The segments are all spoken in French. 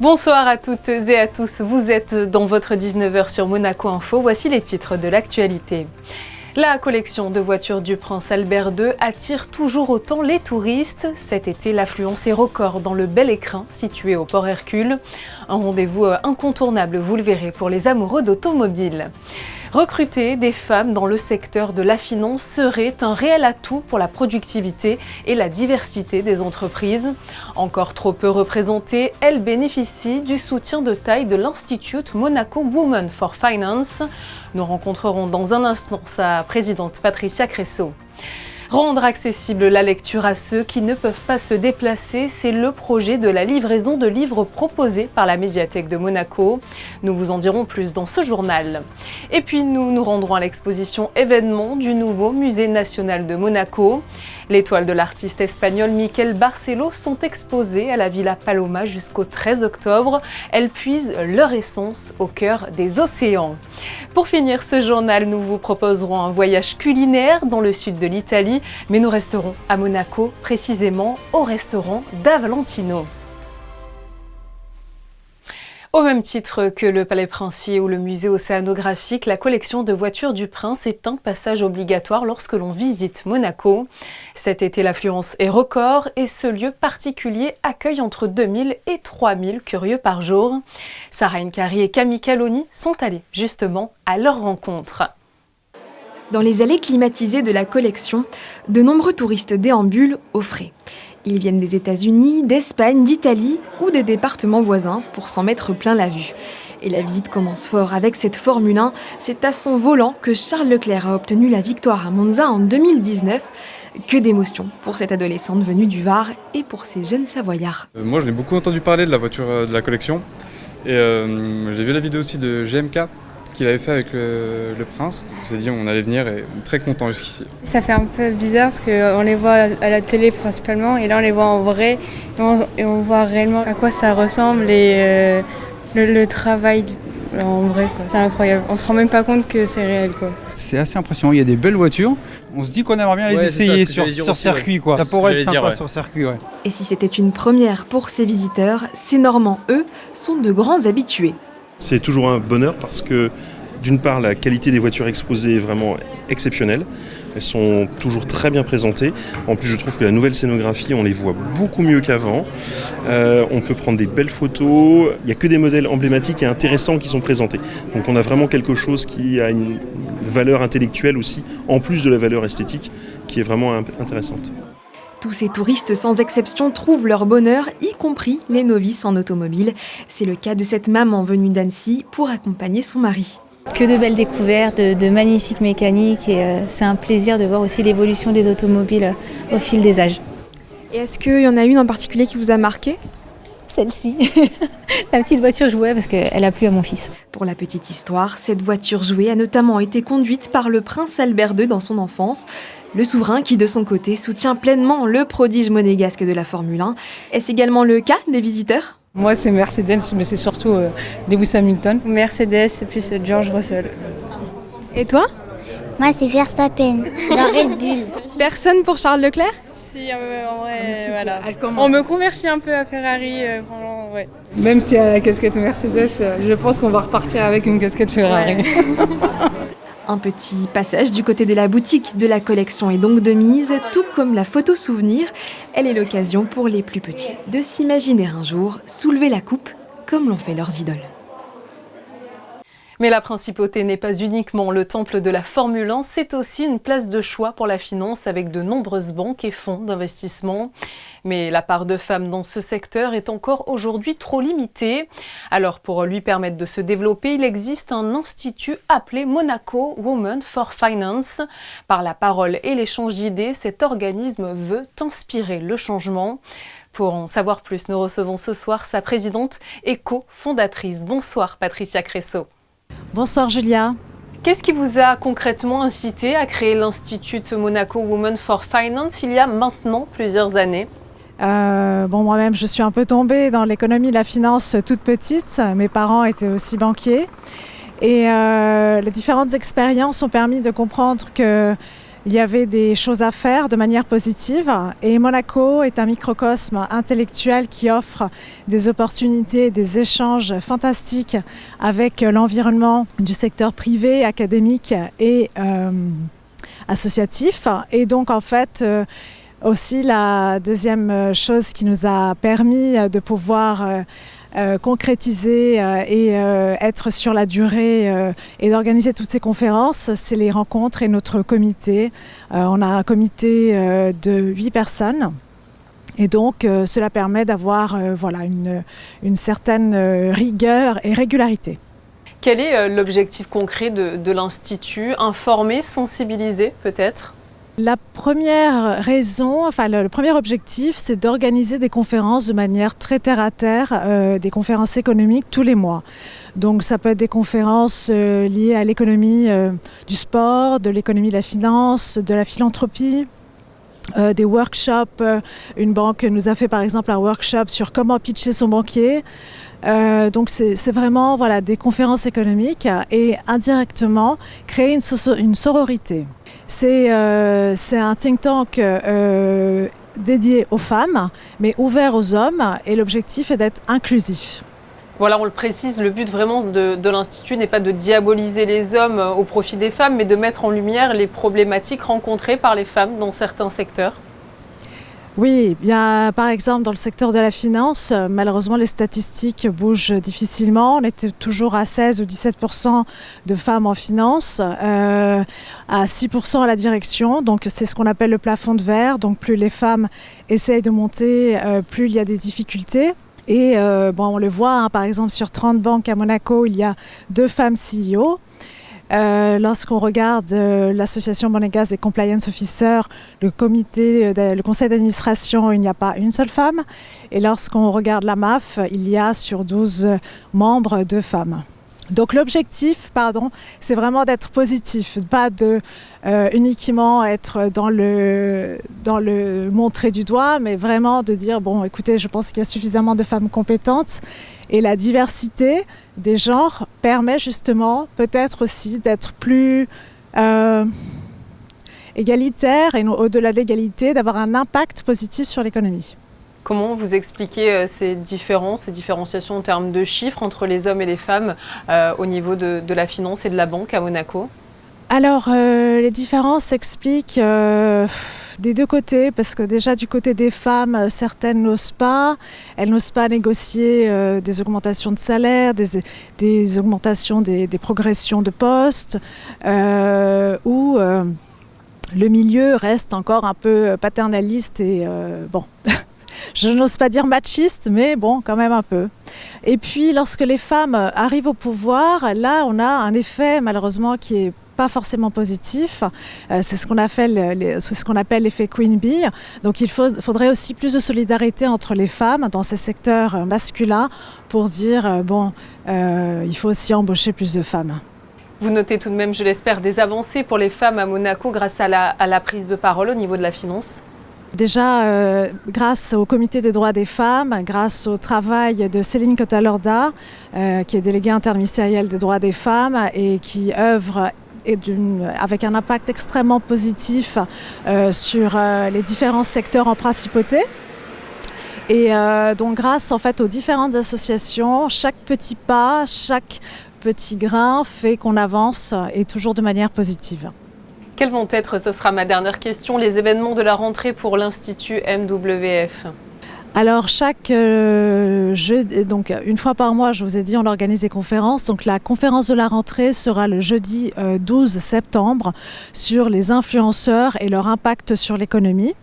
Bonsoir à toutes et à tous, vous êtes dans votre 19h sur Monaco Info, voici les titres de l'actualité. La collection de voitures du Prince Albert II attire toujours autant les touristes. Cet été, l'affluence est record dans le Bel Écrin, situé au Port Hercule. Un rendez-vous incontournable, vous le verrez, pour les amoureux d'automobile. Recruter des femmes dans le secteur de la finance serait un réel atout pour la productivité et la diversité des entreprises. Encore trop peu représentées, elles bénéficient du soutien de taille de l'Institut Monaco Women for Finance. Nous rencontrerons dans un instant sa présidente Patricia Cresso. Rendre accessible la lecture à ceux qui ne peuvent pas se déplacer, c'est le projet de la livraison de livres proposé par la médiathèque de Monaco. Nous vous en dirons plus dans ce journal. Et puis nous nous rendrons à l'exposition événement du nouveau musée national de Monaco. Les toiles de l'artiste espagnol Miquel Barceló sont exposées à la Villa Paloma jusqu'au 13 octobre. Elles puisent leur essence au cœur des océans. Pour finir ce journal, nous vous proposerons un voyage culinaire dans le sud de l'Italie, mais nous resterons à Monaco, précisément au restaurant Da Valentino. Au même titre que le Palais Princier ou le musée océanographique, la collection de voitures du Prince est un passage obligatoire lorsque l'on visite Monaco. Cet été, l'affluence est record et ce lieu particulier accueille entre 2000 et 3000 curieux par jour. Sarah Nkari et Camille Caloni sont allés justement à leur rencontre. Dans les allées climatisées de la collection, de nombreux touristes déambulent au frais. Ils viennent des États-Unis, d'Espagne, d'Italie ou des départements voisins pour s'en mettre plein la vue. Et la visite commence fort avec cette Formule 1. C'est à son volant que Charles Leclerc a obtenu la victoire à Monza en 2019. Que d'émotions pour cette adolescente venue du Var et pour ces jeunes Savoyards. Moi, j'en ai beaucoup entendu parler de la voiture de la collection. Et j'ai vu la vidéo aussi de GMK qu'il avait fait avec le Prince. On s'est dit on allait venir et on est très content jusqu'ici. Ça fait un peu bizarre parce qu'on les voit à la télé principalement et là on les voit en vrai et on voit réellement à quoi ça ressemble et le travail en vrai, quoi. C'est incroyable. On se rend même pas compte que c'est réel, quoi. C'est assez impressionnant, il y a des belles voitures. On se dit qu'on aimerait bien les essayer sur circuit, quoi. Ça pourrait être sympa sur circuit, ouais. Et si c'était une première pour ces visiteurs, ces Normands, eux, sont de grands habitués. C'est toujours un bonheur parce que, d'une part, la qualité des voitures exposées est vraiment exceptionnelle. Elles sont toujours très bien présentées. En plus, je trouve que la nouvelle scénographie, on les voit beaucoup mieux qu'avant. On peut prendre des belles photos. Il n'y a que des modèles emblématiques et intéressants qui sont présentés. Donc on a vraiment quelque chose qui a une valeur intellectuelle aussi, en plus de la valeur esthétique, qui est vraiment intéressante. Tous ces touristes sans exception trouvent leur bonheur, y compris les novices en automobile. C'est le cas de cette maman venue d'Annecy pour accompagner son mari. Que de belles découvertes, de magnifiques mécaniques et c'est un plaisir de voir aussi l'évolution des automobiles au fil des âges. Et est-ce qu'il y en a une en particulier qui vous a marqué ? Celle-ci, la petite voiture jouet parce qu'elle a plu à mon fils. Pour la petite histoire, cette voiture jouet a notamment été conduite par le Prince Albert II dans son enfance. Le souverain qui, de son côté, soutient pleinement le prodige monégasque de la Formule 1. Est-ce également le cas des visiteurs ? Moi, c'est Mercedes, mais c'est surtout Lewis Hamilton. Mercedes et puis George Russell. Et toi ? Moi, c'est Verstappen, dans Red Bull. Personne pour Charles Leclerc ? Si, en vrai, voilà. On me convertit un peu à Ferrari, ouais. Même si à la casquette Mercedes, je pense qu'on va repartir avec une casquette Ferrari. Ouais. Un petit passage du côté de la boutique de la collection est donc de mise, tout comme la photo souvenir. Elle est l'occasion pour les plus petits de s'imaginer un jour soulever la coupe comme l'ont fait leurs idoles. Mais la principauté n'est pas uniquement le temple de la Formule 1, c'est aussi une place de choix pour la finance avec de nombreuses banques et fonds d'investissement. Mais la part de femmes dans ce secteur est encore aujourd'hui trop limitée. Alors pour lui permettre de se développer, il existe un institut appelé Monaco Women for Finance. Par la parole et l'échange d'idées, cet organisme veut inspirer le changement. Pour en savoir plus, nous recevons ce soir sa présidente et co-fondatrice. Bonsoir Patricia Cresso. Bonsoir Julia. Qu'est-ce qui vous a concrètement incité à créer l'Institut Monaco Women for Finance il y a maintenant plusieurs années ? Moi-même, je suis un peu tombée dans l'économie de la finance toute petite. Mes parents étaient aussi banquiers. Et les différentes expériences ont permis de comprendre que il y avait des choses à faire de manière positive. Et Monaco est un microcosme intellectuel qui offre des opportunités, des échanges fantastiques avec l'environnement du secteur privé, académique et associatif. Et donc en fait, aussi la deuxième chose qui nous a permis de pouvoir concrétiser et être sur la durée et d'organiser toutes ces conférences, c'est les rencontres et notre comité. On a un comité de 8 personnes. Et donc, cela permet d'avoir une certaine rigueur et régularité. Quel est l'objectif concret de l'Institut? Informer, sensibiliser peut-être? La première raison, le premier objectif, c'est d'organiser des conférences de manière très terre-à-terre, des conférences économiques tous les mois. Donc ça peut être des conférences liées à l'économie du sport, de l'économie de la finance, de la philanthropie. Des workshops, une banque nous a fait par exemple un workshop sur comment pitcher son banquier. Donc c'est vraiment des conférences économiques et indirectement créer une sororité. C'est un think tank dédié aux femmes mais ouvert aux hommes et l'objectif est d'être inclusif. Voilà, on le précise, le but vraiment de l'Institut n'est pas de diaboliser les hommes au profit des femmes, mais de mettre en lumière les problématiques rencontrées par les femmes dans certains secteurs. Oui, bien, par exemple, dans le secteur de la finance, malheureusement, les statistiques bougent difficilement. On était toujours à 16 ou 17% de femmes en finance, à 6% à la direction. Donc, c'est ce qu'on appelle le plafond de verre. Donc, plus les femmes essayent de monter, plus il y a des difficultés. Et on le voit, par exemple, sur 30 banques à Monaco, il y a 2 femmes CEO. Lorsqu'on regarde l'association monégasque des compliance officers, le conseil d'administration, il n'y a pas une seule femme. Et lorsqu'on regarde la MAF, il y a sur 12 membres 2 femmes. Donc l'objectif, c'est vraiment d'être positif, pas de uniquement être dans le montrer du doigt, mais vraiment de dire, écoutez, je pense qu'il y a suffisamment de femmes compétentes et la diversité des genres permet justement peut-être aussi d'être plus égalitaire et au-delà de l'égalité, d'avoir un impact positif sur l'économie. Comment vous expliquez ces différenciations en termes de chiffres entre les hommes et les femmes au niveau de la finance et de la banque à Monaco? Alors, les différences s'expliquent des deux côtés, parce que déjà du côté des femmes, certaines n'osent pas. Elles n'osent pas négocier des augmentations de salaire, des augmentations des progressions de postes, ou le milieu reste encore un peu paternaliste et je n'ose pas dire machiste, mais quand même un peu. Et puis, lorsque les femmes arrivent au pouvoir, là, on a un effet, malheureusement, qui est pas forcément positif. C'est ce qu'on appelle l'effet Queen Bee. Donc, il faudrait aussi plus de solidarité entre les femmes dans ces secteurs masculins pour dire, il faut aussi embaucher plus de femmes. Vous notez tout de même, je l'espère, des avancées pour les femmes à Monaco grâce à la prise de parole au niveau de la finance? Déjà, grâce au Comité des droits des femmes, grâce au travail de Céline Cotalorda, qui est déléguée interministérielle des droits des femmes et qui œuvre avec un impact extrêmement positif sur les différents secteurs en principauté. Et donc grâce en fait aux différentes associations, chaque petit pas, chaque petit grain fait qu'on avance et toujours de manière positive. Quels vont être, ce sera ma dernière question, les événements de la rentrée pour l'Institut MWF? Alors chaque jeudi, donc une fois par mois, je vous ai dit, on organise des conférences. Donc la conférence de la rentrée sera le jeudi 12 septembre sur les influenceurs et leur impact sur l'économie,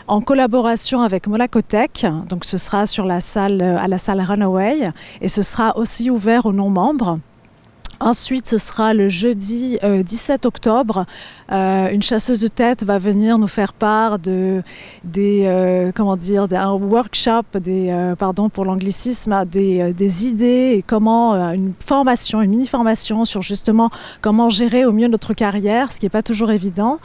en collaboration avec Monaco Tech. Donc ce sera à la salle Runaway et ce sera aussi ouvert aux non-membres. Ensuite, ce sera le jeudi 17 octobre. Une chasseuse de tête va venir nous faire part d'un workshop, pour l'anglicisme, des idées et comment une mini-formation sur justement comment gérer au mieux notre carrière, ce qui n'est pas toujours évident.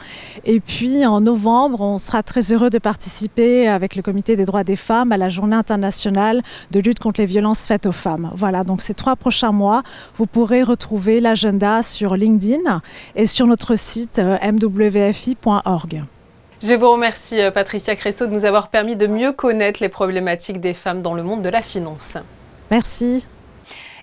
Et puis en novembre, on sera très heureux de participer avec le Comité des droits des femmes à la Journée internationale de lutte contre les violences faites aux femmes. Voilà, donc ces 3 prochains mois, vous pourrez retrouver retrouver l'agenda sur LinkedIn et sur notre site mwfi.org. Je vous remercie Patricia Cressot de nous avoir permis de mieux connaître les problématiques des femmes dans le monde de la finance. Merci.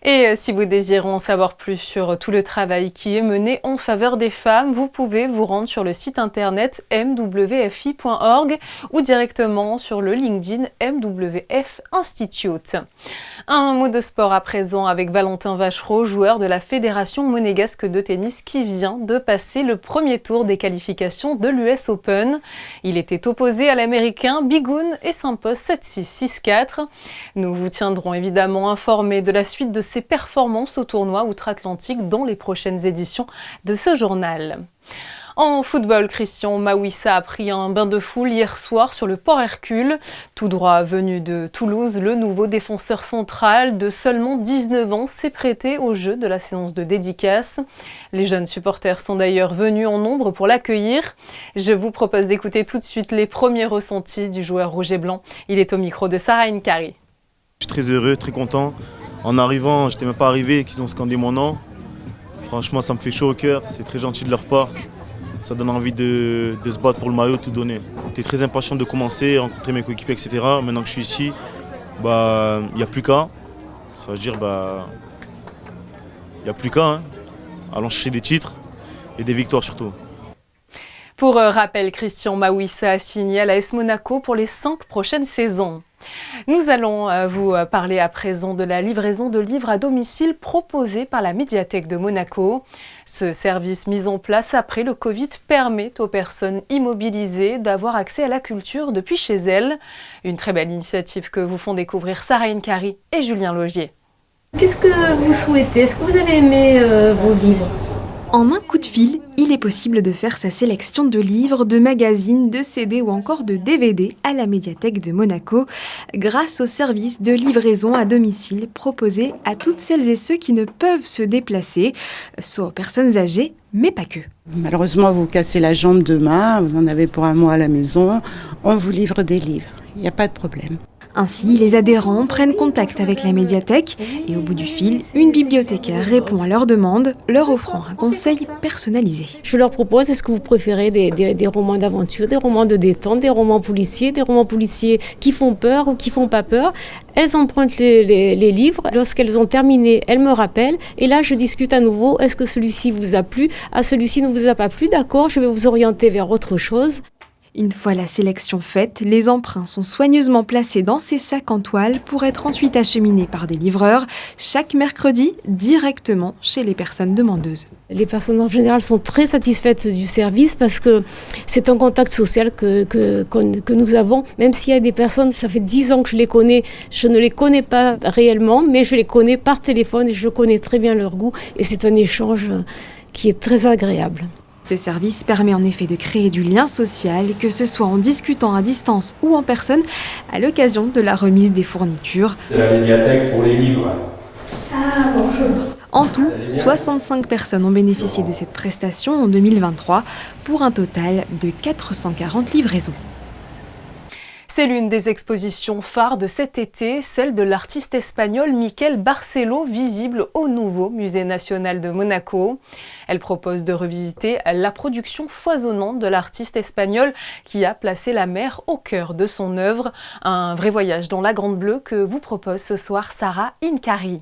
Et si vous désirez en savoir plus sur tout le travail qui est mené en faveur des femmes, vous pouvez vous rendre sur le site internet mwfi.org ou directement sur le LinkedIn MWF Institute. Un mot de sport à présent avec Valentin Vachereau, joueur de la Fédération monégasque de tennis qui vient de passer le premier tour des qualifications de l'US Open. Il était opposé à l'Américain Bigun et s'impose 7-6, 6-4. Nous vous tiendrons évidemment informés de la suite de ses performances au tournoi outre-Atlantique dans les prochaines éditions de ce journal. En football, Christian Mawissa a pris un bain de foule hier soir sur le Port Hercule. Tout droit venu de Toulouse, le nouveau défenseur central de seulement 19 ans s'est prêté au jeu de la séance de dédicace. Les jeunes supporters sont d'ailleurs venus en nombre pour l'accueillir. Je vous propose d'écouter tout de suite les premiers ressentis du joueur rouge et blanc. Il est au micro de Sarah Inkari. Je suis très heureux, très content. En arrivant, je n'étais même pas arrivé, qu'ils ont scandé mon nom. Franchement, ça me fait chaud au cœur, c'est très gentil de leur part. Ça donne envie de se battre pour le maillot, tout donner. J'étais très impatient de commencer, rencontrer mes coéquipiers, etc. Maintenant que je suis ici, il n'y a plus qu'à. Ça veut dire, il n'y a plus qu'à. Allons chercher des titres et des victoires surtout. Pour rappel, Christian Mawissa a signé à l'AS Monaco pour les 5 prochaines saisons. Nous allons vous parler à présent de la livraison de livres à domicile proposée par la médiathèque de Monaco. Ce service mis en place après le Covid permet aux personnes immobilisées d'avoir accès à la culture depuis chez elles. Une très belle initiative que vous font découvrir Sarah Inkari et Julien Logier. Qu'est-ce que vous souhaitez? Est-ce que vous avez aimé vos livres? En un coup de fil, il est possible de faire sa sélection de livres, de magazines, de CD ou encore de DVD à la médiathèque de Monaco grâce au service de livraison à domicile proposé à toutes celles et ceux qui ne peuvent se déplacer, soit aux personnes âgées, mais pas que. Malheureusement, vous cassez la jambe demain, vous en avez pour un mois à la maison, on vous livre des livres, il n'y a pas de problème. Ainsi, les adhérents prennent contact avec la médiathèque et au bout du fil, une bibliothécaire répond à leurs demandes, leur offrant un conseil personnalisé. Je leur propose, est-ce que vous préférez des romans d'aventure, des romans de détente, des romans policiers qui font peur ou qui font pas peur. Elles empruntent les livres. Lorsqu'elles ont terminé, elles me rappellent. Et là, je discute à nouveau. Est-ce que celui-ci vous a plu? Ah, celui-ci ne vous a pas plu? D'accord, je vais vous orienter vers autre chose. Une fois la sélection faite, les emprunts sont soigneusement placés dans ces sacs en toile pour être ensuite acheminés par des livreurs chaque mercredi directement chez les personnes demandeuses. Les personnes en général sont très satisfaites du service parce que c'est un contact social que nous avons. Même s'il y a des personnes, ça fait 10 ans que je les connais, je ne les connais pas réellement, mais je les connais par téléphone et je connais très bien leur goût. Et c'est un échange qui est très agréable. Ce service permet en effet de créer du lien social, que ce soit en discutant à distance ou en personne, à l'occasion de la remise des fournitures. C'est la médiathèque pour les livres. Ah, bonjour. En tout, 65 personnes ont bénéficié de cette prestation en 2023, pour un total de 440 livraisons. C'est l'une des expositions phares de cet été, celle de l'artiste espagnol Miquel Barceló, visible au nouveau Musée national de Monaco. Elle propose de revisiter la production foisonnante de l'artiste espagnol qui a placé la mer au cœur de son œuvre. Un vrai voyage dans la Grande Bleue que vous propose ce soir Sarah Inkari.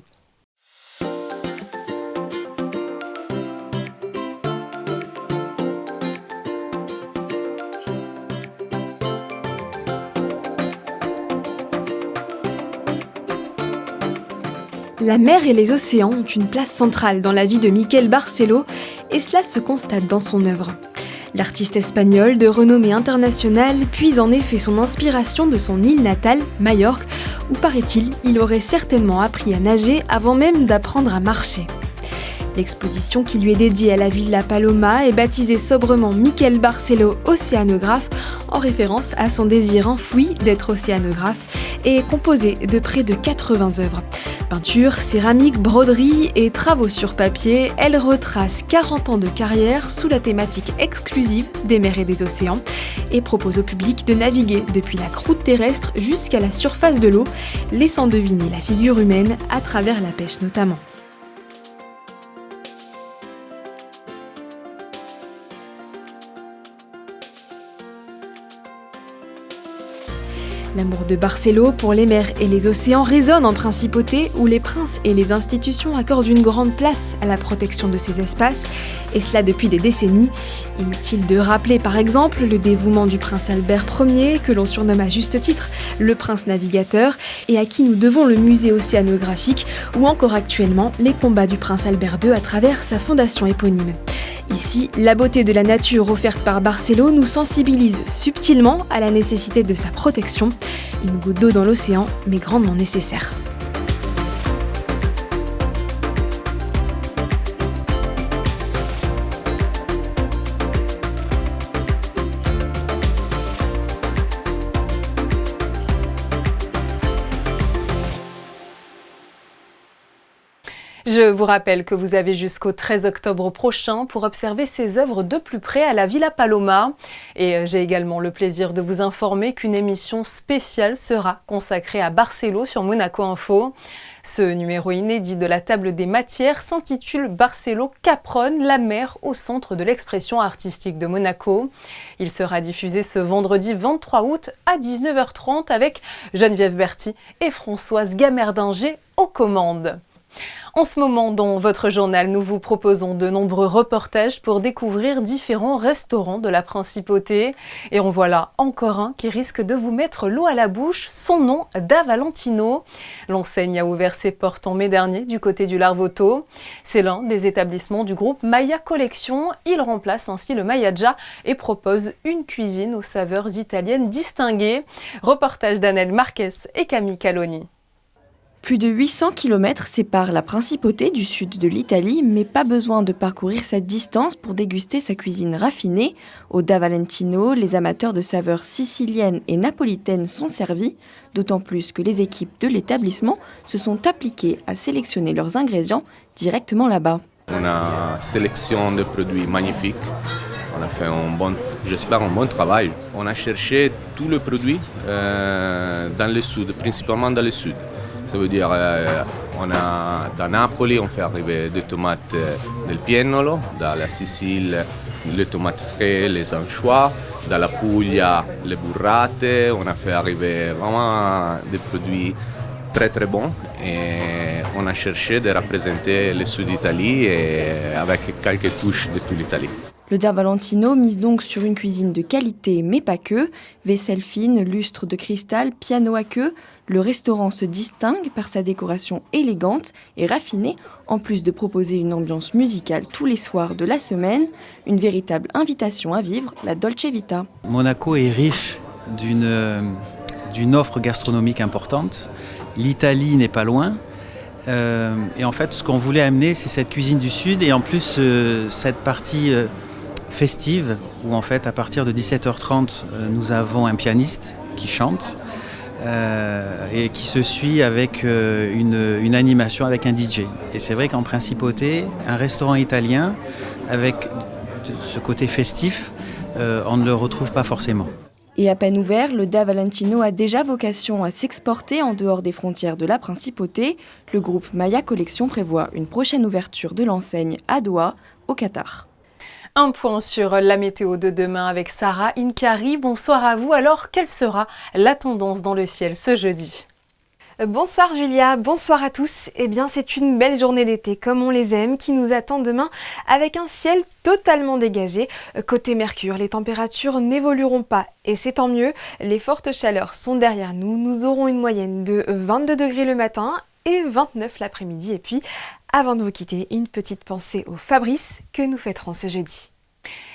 La mer et les océans ont une place centrale dans la vie de Miquel Barceló et cela se constate dans son œuvre. L'artiste espagnol de renommée internationale puise en effet son inspiration de son île natale, Majorque, où paraît-il, il aurait certainement appris à nager avant même d'apprendre à marcher. L'exposition qui lui est dédiée à la Villa Paloma est baptisée sobrement Miquel Barceló océanographe en référence à son désir enfoui d'être océanographe et est composée de près de 80 œuvres. Peinture, céramique, broderie et travaux sur papier, elle retrace 40 ans de carrière sous la thématique exclusive des mers et des océans et propose au public de naviguer depuis la croûte terrestre jusqu'à la surface de l'eau, laissant deviner la figure humaine à travers la pêche notamment. L'amour de Barcelo pour les mers et les océans résonne en principauté où les princes et les institutions accordent une grande place à la protection de ces espaces, et cela depuis des décennies. Inutile de rappeler par exemple le dévouement du prince Albert Ier, que l'on surnomme à juste titre le prince navigateur, et à qui nous devons le musée océanographique, ou encore actuellement les combats du prince Albert II à travers sa fondation éponyme. Ici, la beauté de la nature offerte par Barcelo nous sensibilise subtilement à la nécessité de sa protection. Une goutte d'eau dans l'océan, mais grandement nécessaire. Je vous rappelle que vous avez jusqu'au 13 octobre prochain pour observer ces œuvres de plus près à la Villa Paloma. Et j'ai également le plaisir de vous informer qu'une émission spéciale sera consacrée à Barcelo sur Monaco Info. Ce numéro inédit de la table des matières s'intitule Barcelo Capronne, la mer au centre de l'expression artistique de Monaco. Il sera diffusé ce vendredi 23 août à 19h30 avec Geneviève Berthy et Françoise Gamerdinger aux commandes. En ce moment, dans votre journal, nous vous proposons de nombreux reportages pour découvrir différents restaurants de la Principauté. Et en voilà encore un qui risque de vous mettre l'eau à la bouche, son nom, Da Valentino. L'enseigne a ouvert ses portes en mai dernier du côté du Larvotto. C'est l'un des établissements du groupe Maya Collection. Il remplace ainsi le Mayaggia et propose une cuisine aux saveurs italiennes distinguées. Reportage d'Annelle Marquez et Camille Caloni. Plus de 800 km séparent la Principauté du sud de l'Italie, mais pas besoin de parcourir cette distance pour déguster sa cuisine raffinée. Au Da Valentino, les amateurs de saveurs siciliennes et napolitaines sont servis, d'autant plus que les équipes de l'établissement se sont appliquées à sélectionner leurs ingrédients directement là-bas. Une sélection de produits magnifiques. On a fait j'espère un bon travail. On a cherché tous les produits dans le sud, principalement dans le sud. Ça veut dire dans Napoli, on fait arriver des tomates del Piennolo, dans la Sicile, les tomates frais, les anchois, dans la Puglia, les burrate. On a fait arriver vraiment des produits très très bons et on a cherché de représenter le sud d'Italie avec quelques touches de toute l'Italie. Le Da Valentino mise donc sur une cuisine de qualité, mais pas que. Vaisselle fine, lustre de cristal, piano à queue. Le restaurant se distingue par sa décoration élégante et raffinée, en plus de proposer une ambiance musicale tous les soirs de la semaine. Une véritable invitation à vivre la Dolce Vita. Monaco est riche d'une offre gastronomique importante. L'Italie n'est pas loin. Et en fait, ce qu'on voulait amener, c'est cette cuisine du Sud et en plus cette partie festive où en fait, à partir de 17h30, nous avons un pianiste qui chante et qui se suit avec une animation avec un DJ. Et c'est vrai qu'en Principauté, un restaurant italien avec ce côté festif, on ne le retrouve pas forcément. Et à peine ouvert, le Da Valentino a déjà vocation à s'exporter en dehors des frontières de la Principauté. Le groupe Maya Collection prévoit une prochaine ouverture de l'enseigne à Doha, au Qatar. Un point sur la météo de demain avec Sarah Inkari. Bonsoir à vous. Alors, quelle sera la tendance dans le ciel ce jeudi ? Bonsoir Julia, bonsoir à tous. Eh bien, c'est une belle journée d'été comme on les aime qui nous attend demain avec un ciel totalement dégagé. Côté Mercure, les températures n'évolueront pas et c'est tant mieux. Les fortes chaleurs sont derrière nous. Nous aurons une moyenne de 22 degrés le matin et 29 l'après-midi. Et puis, avant de vous quitter, une petite pensée au Fabrice que nous fêterons ce jeudi.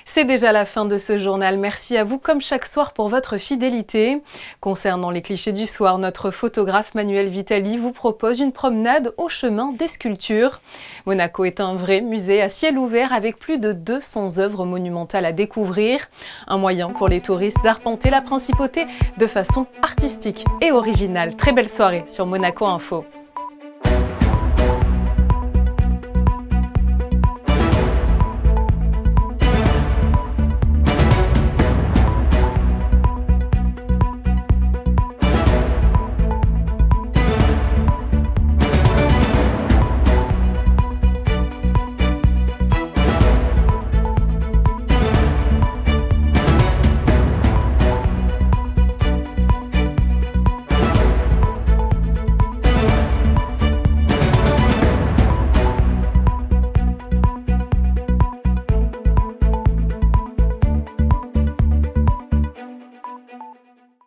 C'est déjà la fin de ce journal. Merci à vous comme chaque soir pour votre fidélité. Concernant les clichés du soir, notre photographe Manuel Vitali vous propose une promenade au chemin des sculptures. Monaco est un vrai musée à ciel ouvert avec plus de 200 œuvres monumentales à découvrir. Un moyen pour les touristes d'arpenter la Principauté de façon artistique et originale. Très belle soirée sur Monaco Info.